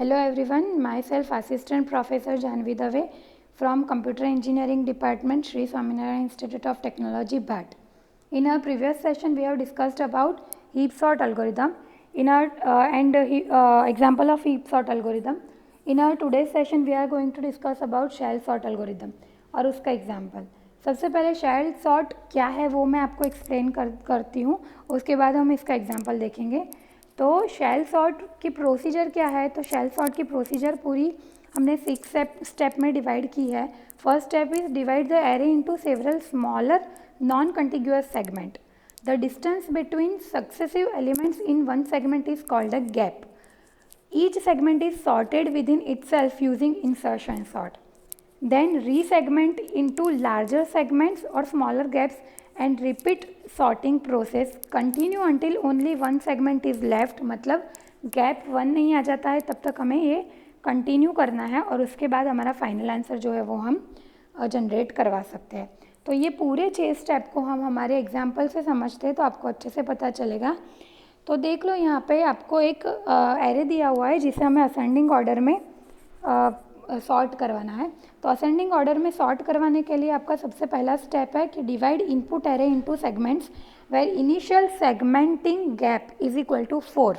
Hello everyone, myself Assistant Professor Janvi Dave from Computer Engineering Department, Sri Swaminarayan Institute of Technology, Bhat. In our previous session, we have discussed about heap sort algorithm example of heap sort algorithm. In our today's session, we are going to discuss about shell sort algorithm और उसका example. सबसे पहले shell sort क्या है वो मैं आपको explain करती हूँ, उसके बाद हम इसका एग्जाम्पल देखेंगे. तो शेल सॉर्ट की प्रोसीजर क्या है. तो शेल सॉर्ट की प्रोसीजर पूरी हमने 6 स्टेप में डिवाइड की है. First step is divide the array into several smaller non contiguous segment. The distance between successive elements in one segment is called a gap. Each segment is sorted within itself using insertion sort. Then resegment into larger segments or smaller gaps and repeat sorting process. Continue until only one segment is left. मतलब gap 1 नहीं आ जाता है तब तक हमें ये continue करना है और उसके बाद हमारा फाइनल आंसर जो है वो हम जनरेट करवा सकते हैं. तो ये पूरे 6 स्टेप को हम हमारे एग्जाम्पल से समझते हैं तो आपको अच्छे से पता चलेगा. तो देख लो यहाँ पे आपको एक एरे दिया हुआ है जिसे हमें असेंडिंग ऑर्डर में सॉर्ट करवाना है. तो असेंडिंग ऑर्डर में सॉर्ट करवाने के लिए आपका सबसे पहला स्टेप है कि divide input array into segments where initial segmenting gap is equal to 4.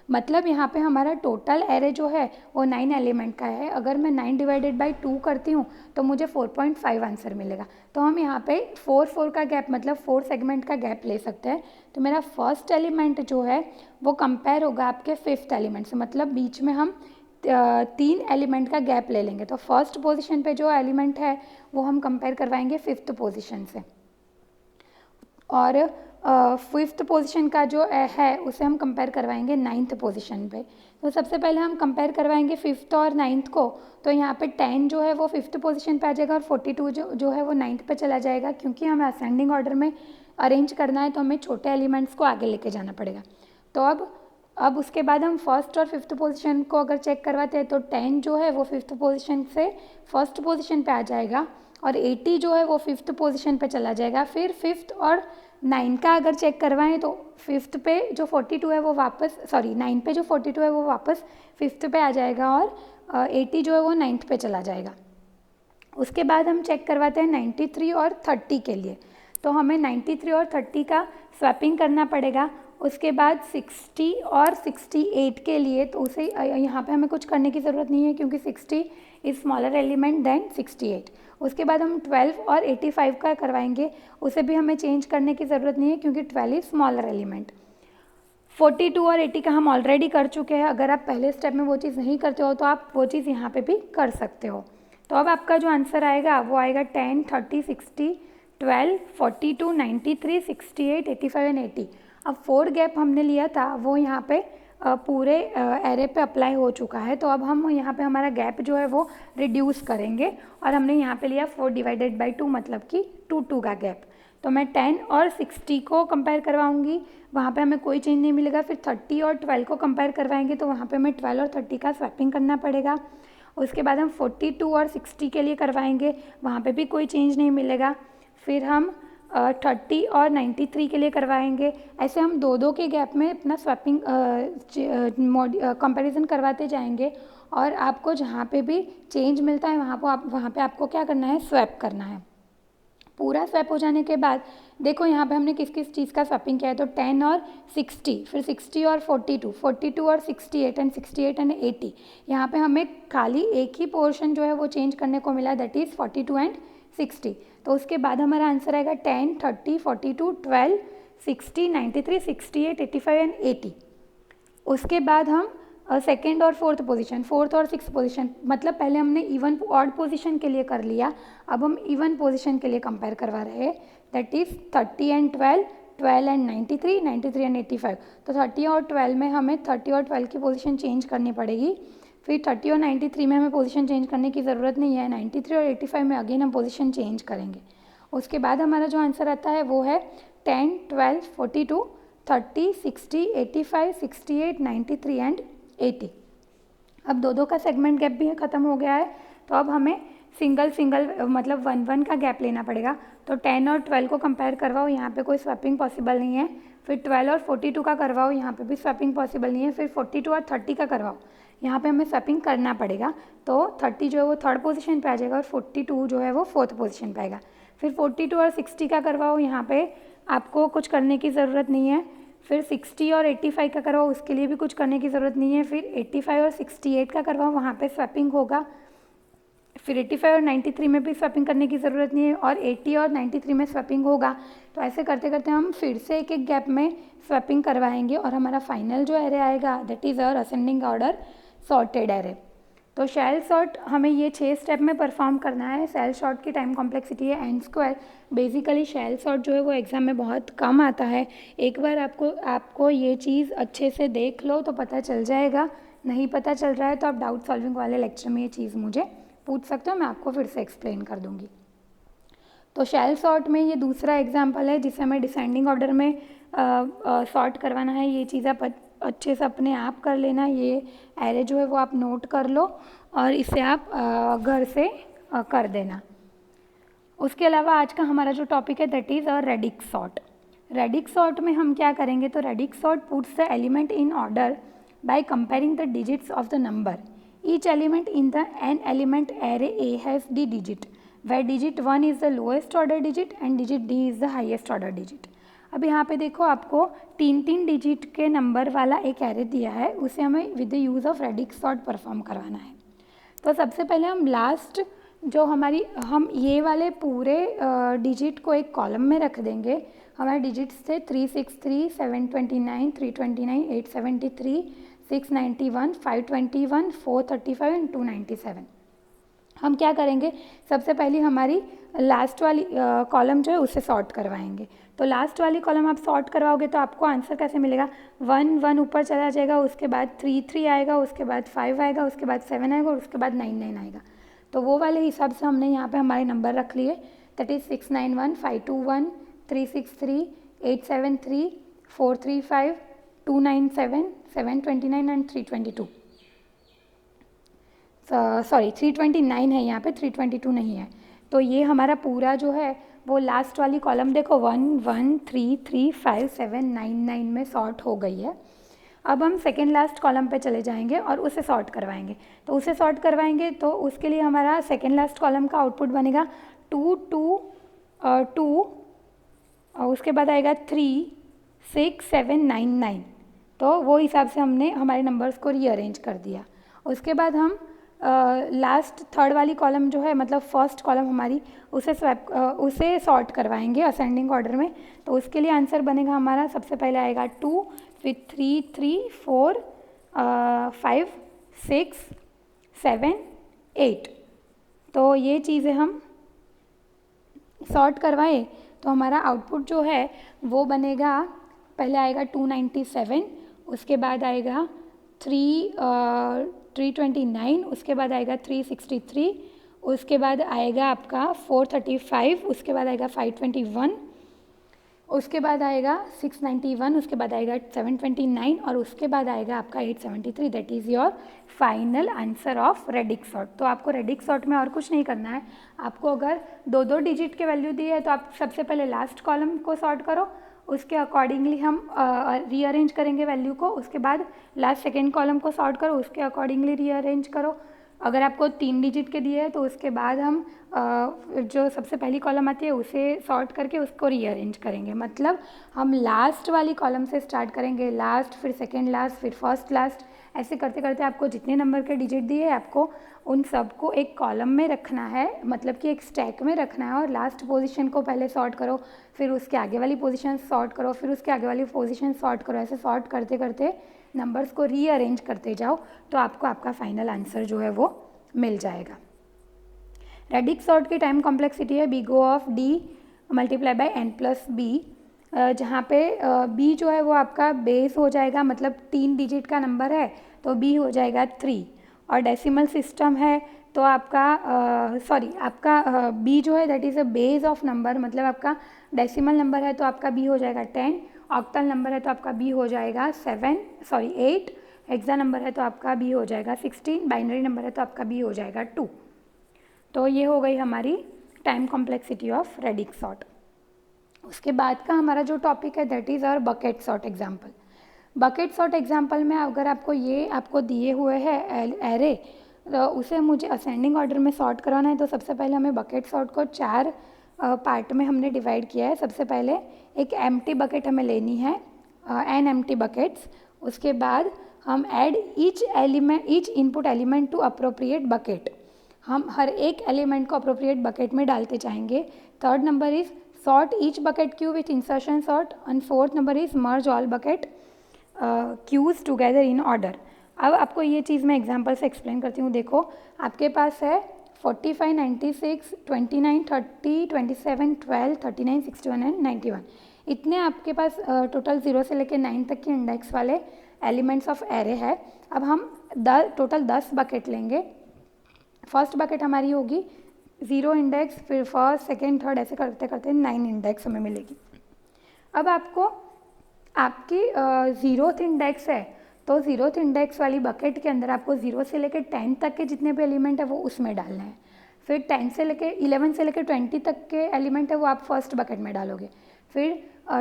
मतलब यहाँ पे हमारा टोटल एरे जो है वो 9 एलिमेंट का है. अगर मैं 9 डिवाइडेड बाई 2 करती हूँ तो मुझे 4.5 आंसर मिलेगा. तो हम यहाँ पे 4 का गैप मतलब 4 सेगमेंट का गैप ले सकते हैं. तो मेरा फर्स्ट एलिमेंट जो है वो कंपेयर होगा आपके 5th एलिमेंट से. मतलब बीच में हम 3 एलिमेंट का गैप ले लेंगे. तो फर्स्ट पोजीशन पे जो एलिमेंट है वो हम कंपेयर करवाएंगे 5th पोजीशन से और 5th पोजीशन का जो है उसे हम कंपेयर करवाएंगे 9th पोजीशन पे. तो सबसे पहले हम कंपेयर करवाएंगे 5th और 9th को. तो यहाँ पे 10 जो है वो 5th पोजीशन पे आ जाएगा और 42 जो है वो 9th पे चला जाएगा. क्योंकि हमें असेंडिंग ऑर्डर में अरेंज करना है तो हमें छोटे एलिमेंट्स को आगे लेके जाना पड़ेगा. तो अब उसके बाद हम फर्स्ट और 5th पोजीशन को अगर चेक करवाते हैं तो 10 जो है वो 5th पोजीशन से 1st पोजीशन पे आ जाएगा और 80 जो है वो 5th पोजीशन पे चला जाएगा. फिर 5th और 9 का अगर चेक करवाएं तो 5th पे जो 42 है वो वापस 9 पे जो 42 है वो वापस 5th पे आ जाएगा और 80 जो है वो 9th पे चला जाएगा. उसके बाद हम चेक करवाते हैं 93 और 30 के लिए. तो हमें 93 और 30 का स्वैपिंग करना पड़ेगा. उसके बाद 60 और 68 के लिए तो उसे यहाँ पे हमें कुछ करने की ज़रूरत नहीं है क्योंकि 60 इज़ स्मॉलर एलिमेंट देन 68. उसके बाद हम 12 और 85 का करवाएंगे. उसे भी हमें चेंज करने की ज़रूरत नहीं है क्योंकि 12 इज़ स्मॉलर एलिमेंट. 42 और 80 का हम ऑलरेडी कर चुके हैं. अगर आप पहले स्टेप में वो चीज़ नहीं करते हो तो आप वो चीज़ यहाँ पे भी कर सकते हो. तो अब आपका जो आंसर आएगा वो आएगा 10, 30, 60, 12, 42, 93, 68, 85 एंड 80. अब 4 गैप हमने लिया था वो यहाँ पे पूरे एरे पे अप्लाई हो चुका है. तो अब हम यहाँ पे हमारा गैप जो है वो रिड्यूस करेंगे और हमने यहाँ पे लिया 4 डिवाइडेड बाई 2 मतलब कि 2 का गैप. तो मैं 10 और 60 को कंपेयर करवाऊँगी, वहाँ पे हमें कोई चेंज नहीं मिलेगा. फिर 30 और 12 को कंपेयर करवाएंगे तो वहाँ पे हमें 12 और 30 का स्वैपिंग करना पड़ेगा. उसके बाद हम 42 और 60 के लिए करवाएंगे, वहाँ पे भी कोई चेंज नहीं मिलेगा. फिर हम 30 और 93 के लिए करवाएंगे. ऐसे हम दो के गैप में अपना स्वैपिंग कंपैरिजन करवाते जाएंगे और आपको जहाँ पे भी चेंज मिलता है वहाँ पे आपको क्या करना है, स्वैप करना है. पूरा स्वैप हो जाने के बाद देखो यहाँ पे हमने किस किस चीज़ का स्वैपिंग किया है. तो 10 और 60, फिर 60 और 42, 42 और 68 एंड 68 एंड 80. यहाँ पे हमें खाली एक ही पोर्शन जो है वो चेंज करने को मिला, दैट इज़ 42 एंड 60. तो उसके बाद हमारा आंसर आएगा 10, 30, 42, 12, 60, 93, 68, 85 एंड 80. उसके बाद हम सेकेंड और 4th पोजीशन, 4th और 6th पोजीशन, मतलब पहले हमने इवन ऑड पोजीशन के लिए कर लिया. अब हम इवन पोजीशन के लिए कंपेयर करवा रहे हैं, that is 30 and 12, 12 and 93, 93 and 85. तो 30 और 12 में हमें 30 और 12 की पोजीशन चेंज करनी पड़ेगी. फिर 30 और 93 में हमें पोजीशन चेंज करने की ज़रूरत नहीं है. 93 और 85 में अगेन हम पोजीशन चेंज करेंगे. उसके बाद हमारा जो आंसर आता है वो है 10, 12, 42, 30, 60, 85, 68, 93 एंड 80. अब दो का सेगमेंट गैप भी ख़त्म हो गया है. तो अब हमें सिंगल मतलब 1 का गैप लेना पड़ेगा. तो 10 और 12 को कंपेयर करवाओ, यहाँ पे कोई स्वैपिंग पॉसिबल नहीं है. फिर 12 और 42 का करवाओ, यहाँ पे भी स्वैपिंग पॉसिबल नहीं है. फिर 42 और 30 का करवाओ, यहाँ पे हमें स्वैपिंग करना पड़ेगा। तो 30 जो है वो थर्ड पोजीशन पे आ जाएगा और 42 जो है वो फोर्थ पोजीशन पे आएगा। फिर 42 और 60 का करवाओ, यहाँ पे आपको कुछ करने की ज़रूरत नहीं है। फिर 60 और 85 का करवाओ, उसके लिए भी कुछ करने की ज़रूरत नहीं है। फिर 85 और 68 का करवाओ, वहाँ पे स्वैपिंग होगा। फिर 85 और 93 में भी स्वैपिंग करने की ज़रूरत नहीं है और 80 और 93 में स्वैपिंग होगा। तो ऐसे करते करते हम फिर से एक एक गैप में स्वैपिंग करवाएंगे और हमारा फाइनल जो एरे आएगा that is our ascending order sorted array. तो शैल सॉर्ट हमें ये 6 स्टेप में परफॉर्म करना है। शैल सॉर्ट की टाइम कॉम्प्लेक्सिटी है n स्क्वायर। बेसिकली शैल सॉर्ट जो है वो एग्ज़ाम में बहुत कम आता है। एक बार आपको ये चीज़ अच्छे से देख लो तो पता चल जाएगा। नहीं पता चल रहा है तो आप डाउट सॉल्विंग वाले लेक्चर में ये चीज़ मुझे पूछ सकते हो, मैं आपको फिर से एक्सप्लेन कर दूँगी। तो शैल सॉर्ट में ये दूसरा एग्जाम्पल है जिसे हमें डिसेंडिंग ऑर्डर में सॉर्ट करवाना है। ये चीज़ आप अच्छे से अपने आप कर लेना। ये एरे जो है वो आप नोट कर लो और इसे आप घर से कर देना। उसके अलावा आज का हमारा जो टॉपिक है that is radix sort. Radix sort में हम क्या करेंगे, तो radix sort puts the element in order by comparing the digits of the number. Each element in the n element array A has d digit where digit 1 is the lowest order digit and digit D is the highest order digit। अब यहाँ पे देखो आपको 3 digit के number वाला एक array दिया है, उसे हमें with the use of radix sort perform करवाना है। तो सबसे पहले हम लास्ट जो हम ये वाले पूरे डिजिट को एक कॉलम में रख देंगे। हमारे डिजिट्स थे 363, 729, 329, 873, 691, 521, 435 एंड 297। हम क्या करेंगे, सबसे पहले हमारी लास्ट वाली कॉलम जो है उसे सॉर्ट करवाएंगे। तो लास्ट वाली कॉलम आप सॉर्ट करवाओगे तो आपको आंसर कैसे मिलेगा, 1 1 ऊपर चला जाएगा, उसके बाद 3 3 आएगा, उसके बाद 5 आएगा, उसके बाद 7 आएगा और उसके बाद 9 9 आएगा। तो वो वाले हिसाब से हमने यहाँ पे हमारे नंबर रख लिए, दैट इज़ 691, 521, 363, 873, 435, 297, 729 एंड 322। सॉरी 329 है यहाँ पे, 322 नहीं है। तो ये हमारा पूरा जो है वो लास्ट वाली कॉलम देखो 1 1 3 3 5 7 9 9 में सॉर्ट हो गई है। अब हम सेकेंड लास्ट कॉलम पे चले जाएंगे और उसे सॉर्ट करवाएंगे। तो उसे सॉर्ट करवाएंगे तो उसके लिए हमारा सेकेंड लास्ट कॉलम का आउटपुट बनेगा 2 2 2 और उसके बाद आएगा 3 6 7 9 9। तो वो हिसाब से हमने हमारे नंबर्स को रीअरेंज कर दिया। उसके बाद हम लास्ट थर्ड वाली कॉलम जो है मतलब फर्स्ट कॉलम हमारी उसे सॉर्ट करवाएंगे असेंडिंग ऑर्डर में। तो उसके लिए आंसर बनेगा हमारा, सबसे पहले आएगा 2, फिर 3 3 4 5 6 7 8। तो ये चीज़ें हम सॉर्ट करवाएं तो हमारा आउटपुट जो है वो बनेगा, पहले आएगा 297, उसके बाद आएगा 329, उसके बाद आएगा 363, उसके बाद आएगा आपका 435, उसके बाद आएगा 521, उसके बाद आएगा 691, उसके बाद आएगा 729 और उसके बाद आएगा आपका 873। That is your final answer of radix sort. तो आपको रेडिक्स सॉर्ट में और कुछ नहीं करना है। आपको अगर 2 डिजिट के वैल्यू दी है तो आप सबसे पहले लास्ट कॉलम को सॉर्ट करो, उसके अकॉर्डिंगली हम रीअरेंज करेंगे वैल्यू को। उसके बाद लास्ट सेकेंड कॉलम को सॉर्ट करो, उसके अकॉर्डिंगली रीअरेंज करो। अगर आपको 3 डिजिट के दिए हैं तो उसके बाद हम जो सबसे पहली कॉलम आती है उसे सॉर्ट करके उसको रीअरेंज करेंगे। मतलब हम लास्ट वाली कॉलम से स्टार्ट करेंगे, लास्ट फिर सेकेंड लास्ट फिर फर्स्ट लास्ट, ऐसे करते करते आपको जितने नंबर के डिजिट दिए हैं आपको उन सबको एक कॉलम में रखना है, मतलब कि एक स्टैक में रखना है। और लास्ट पोजीशन को पहले सॉर्ट करो, फिर उसके आगे वाली पोजीशन सॉर्ट करो, फिर उसके आगे वाली पोजीशन सॉर्ट करो। ऐसे सॉर्ट करते करते नंबर्स को रीअरेंज करते जाओ तो आपको आपका फाइनल आंसर जो है वो मिल जाएगा। रेडिक्स सॉर्ट की टाइम कॉम्प्लेक्सिटी है big O of d multiply by n plus b, जहाँ पे b जो है वो आपका बेस हो जाएगा, मतलब 3 डिजिट का नंबर है तो b हो जाएगा 3। और डेसिमल सिस्टम है तो आपका आपका b जो है that is a base of number, मतलब आपका डेसिमल नंबर है तो आपका b हो जाएगा 10, ऑक्टल नंबर है तो आपका b हो जाएगा 8, हेक्सा नंबर है तो आपका b हो जाएगा 16, बाइनरी नंबर है तो आपका b हो जाएगा 2। तो ये हो गई हमारी time complexity of radix sort. उसके बाद का हमारा जो टॉपिक है that is our bucket sort example. Bucket sort example में अगर आपको दिए हुए हैं एरे, तो उसे मुझे असेंडिंग ऑर्डर में सॉर्ट कराना है। तो सबसे पहले हमें बकेट सॉर्ट को 4 पार्ट में हमने डिवाइड किया है। सबसे पहले एक एम्प्टी बकेट हमें लेनी है, n एम्प्टी बकेट्स। उसके बाद हम add each input element to appropriate bucket, हम हर एक एलिमेंट को अप्रोप्रिएट बकेट में डालते जाएंगे। Third number is sort each bucket queue with insertion sort, and fourth number is merge all bucket queues together in order. अब आपको ये चीज़ मैं एग्जांपल से एक्सप्लेन करती हूँ। देखो आपके पास है 45, 96, 29, 30, 27, 12, 39, 61 एंड 91। इतने आपके पास टोटल 0 से लेकर 9 तक के इंडेक्स वाले एलिमेंट्स ऑफ एरे है। अब हम टोटल 10 बकेट लेंगे। फर्स्ट बकेट हमारी होगी 0 इंडेक्स, फिर फर्स्ट, सेकेंड, थर्ड, ऐसे करते करते 9 इंडेक्स हमें मिलेगी। अब आपकी 0th इंडेक्स है, तो 0th इंडेक्स वाली बकेट के अंदर आपको 0 से लेकर 10 तक के जितने भी एलिमेंट है वो उसमें डालना है। फिर 11 से लेकर 20 तक के एलिमेंट है वो आप फर्स्ट बकेट में डालोगे। फिर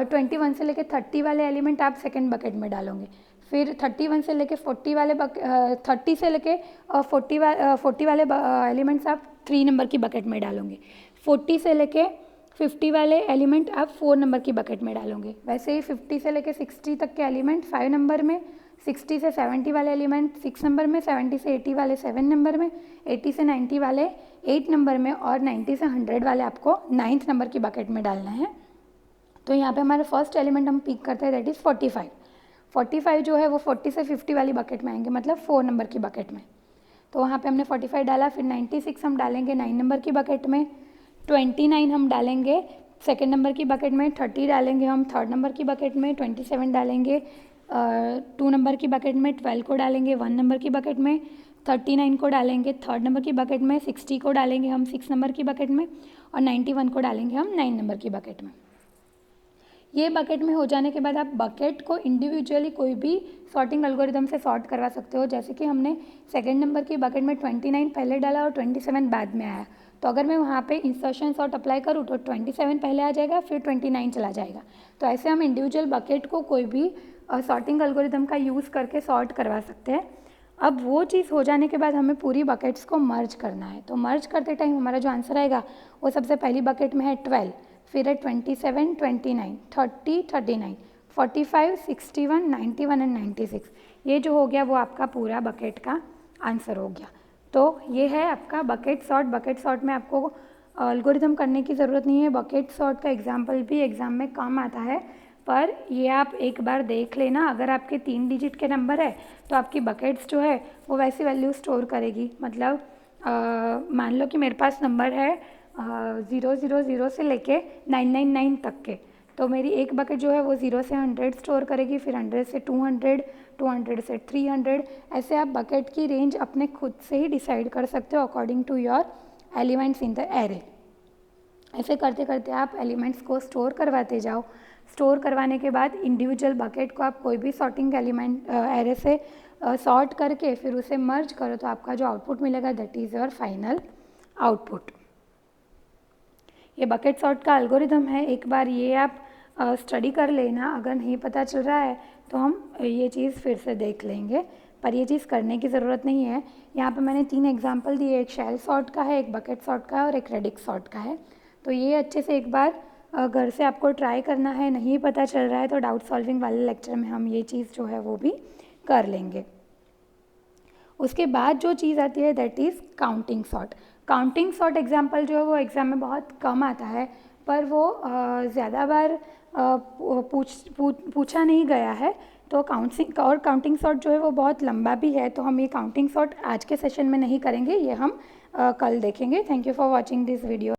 21 से लेकर 30 वाले एलिमेंट आप सेकेंड बकेट में डालोगे। फिर 31 से लेकर 40 वाले 30 से लेकर 40 वाले एलिमेंट्स आप 3 नंबर की बकेट में डालोगे। 40 से लेके 50 वाले एलिमेंट आप 4 नंबर की बकेट में डालोगे। वैसे ही 50 से लेके 60 तक के एलिमेंट 5 नंबर में, 60 से 70 वाले एलिमेंट 6 नंबर में, 70 से 80 वाले 7 नंबर में, 80 से 90 वाले 8 नंबर में, और 90 से 100 वाले आपको 9th नंबर की बकेट में डालना है। तो यहाँ पे हमारे फर्स्ट एलिमेंट हम पिक करते हैं, दैट इज़ 45। 45 जो है वो 40 से 50 वाली बकेट में आएंगे, मतलब 4 नंबर की बकेट में। तो वहाँ पे हमने 45 डाला। फिर 96 हम डालेंगे 9 नंबर की बकेट में, 29 हम डालेंगे सेकेंड नंबर की बकेट में, 30 डालेंगे हम थर्ड नंबर की बकेट में, 27 डालेंगे 2 नंबर की बकेट में, 12 को डालेंगे 1 नंबर की बकेट में, 39 को डालेंगे थर्ड नंबर की बकेट में, 60 को डालेंगे हम 6 नंबर की बकेट में, और 91 को डालेंगे हम 9 नंबर की बकेट में। ये बकेट में हो जाने के बाद आप बकेट को इंडिविजुअली कोई भी सॉर्टिंग एल्गोरिदम से सॉर्ट करवा सकते हो। जैसे कि हमने सेकेंड नंबर की बकेट में 29 पहले डाला और 27 बाद में आया, तो अगर मैं वहाँ पे इंसर्शन सॉर्ट अप्लाई करूँ तो 27 पहले आ जाएगा, फिर 29 चला जाएगा। तो ऐसे हम इंडिविजुअल बकेट को कोई भी सॉर्टिंग एल्गोरिदम का यूज़ करके सॉर्ट करवा सकते हैं। अब वो चीज़ हो जाने के बाद हमें पूरी बकेट्स को मर्ज करना है। तो मर्ज करते टाइम हमारा जो आंसर आएगा वो सबसे पहली बकेट में है 12, फिर है 27, 29, 30, 39, 45, 61, 91 एंड 96। ये जो हो गया वो आपका पूरा बकेट का आंसर हो गया। तो ये है आपका बकेट सॉर्ट। बकेट सॉर्ट में आपको एल्गोरिथम करने की ज़रूरत नहीं है। बकेट सॉर्ट का एग्जाम्पल भी एग्ज़ाम में कम आता है, पर ये आप एक बार देख लेना। अगर आपके 3 डिजिट के नंबर है तो आपकी बकेट्स जो है वो वैसी वैल्यू स्टोर करेगी। मतलब मान लो कि मेरे पास नंबर है 000 से लेके 999 तक के, तो मेरी एक बकेट जो है वो 0 से 100 स्टोर करेगी, फिर 100 से 200, 200 से 300। ऐसे आप बकेट की रेंज अपने खुद से ही डिसाइड कर सकते हो according to your elements in the array. ऐसे करते करते आप एलिमेंट्स को स्टोर करवाते जाओ। स्टोर करवाने के बाद इंडिविजुअल बकेट को आप कोई भी सॉर्टिंग एलिमेंट एरे से सॉर्ट करके फिर उसे मर्ज करो, तो आपका जो आउटपुट मिलेगा that is your final output. ये बकेट सॉर्ट का एल्गोरिदम है, एक बार ये आप स्टडी कर लेना। अगर नहीं पता चल रहा है तो हम ये चीज़ फिर से देख लेंगे, पर ये चीज़ करने की ज़रूरत नहीं है। यहाँ पे मैंने 3 एग्जांपल दिए, एक शेल सॉर्ट का है, एक बकेट सॉर्ट का है और एक रेडिक्स सॉर्ट का है। तो ये अच्छे से एक बार घर से आपको ट्राई करना है। नहीं पता चल रहा है तो डाउट सॉल्विंग वाले लेक्चर में हम ये चीज़ जो है वो भी कर लेंगे। उसके बाद जो चीज़ आती है that is counting sort. Counting sort example जो है वो एग्ज़ाम में बहुत कम आता है, पर वो ज़्यादा बार पूछा नहीं गया है। तो काउंटिंग सॉर्ट जो है वो बहुत लंबा भी है, तो हम ये काउंटिंग सॉर्ट आज के सेशन में नहीं करेंगे, ये हम कल देखेंगे। Thank you for watching this video.